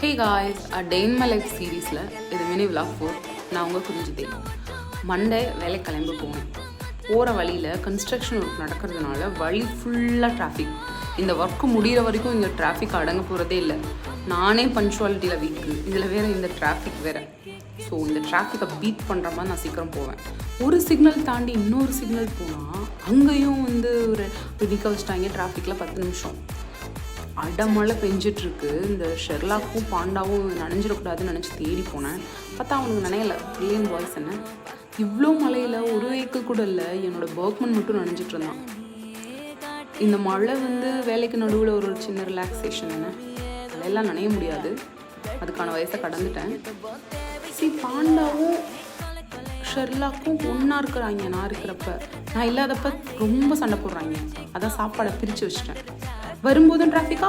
Hey guys, a day in my life சீரீஸில் இது minivlog 4. நான் உங்கள் குறிஞ்சிதே. மண்டே வேலை கிளம்பி போனேன். போகிற வழியில் கன்ஸ்ட்ரக்ஷன் ஒர்க் நடக்கிறதுனால வழி ஃபுல்லாக டிராஃபிக். இந்த ஒர்க்கு முடிகிற வரைக்கும் இங்கே டிராஃபிக் அடங்க போகிறதே இல்லை. நானே பங்க்சுவாலிட்டியில் வீக்கு, இதில் வேறு இந்த டிராஃபிக் வேறு. ஸோ இந்த டிராஃபிக்கை பீட் பண்ணுற மாதிரி நான் சீக்கிரம் போவேன். ஒரு சிக்னல் தாண்டி இன்னொரு சிக்னல் போனால் அங்கேயும் ஒரு நிற்க வச்சிட்டாங்க டிராஃபிக்கில் 10 நிமிஷம். அடமழை பெஞ்சிட்ருக்கு. இந்த ஷெர்லாக்கும் பாண்டாவும் நனைஞ்சிடக்கூடாதுன்னு நினச்சி தேடி போனேன். பார்த்தா அவனுக்கு நினையலை. பில்லியன் பாய்ஸ் என்ன இவ்வளோ மழையில் ஒரு வெஹிக்கிள் கூட இல்லை. என்னோடய பர்க்மன் மட்டும் நனைஞ்சிட்டு இருந்தான். இந்த மழை வேலைக்கு நடுவில் ஒரு சின்ன ரிலாக்ஸேஷன் என்ன. மழையெல்லாம் நனைய முடியாது, அதுக்கான வயசை கடந்துட்டேன். பாண்டாவும் ஷெர்லாக்கும் ஒன்றா இருக்கிறாங்க. நான் இருக்கிறப்ப, நான் இல்லாதப்ப ரொம்ப சண்டை போடுறாங்க. அதான் சாப்பாடை பிரித்து வச்சிட்டேன். வரும்போதும் டிராஃபிக்கா,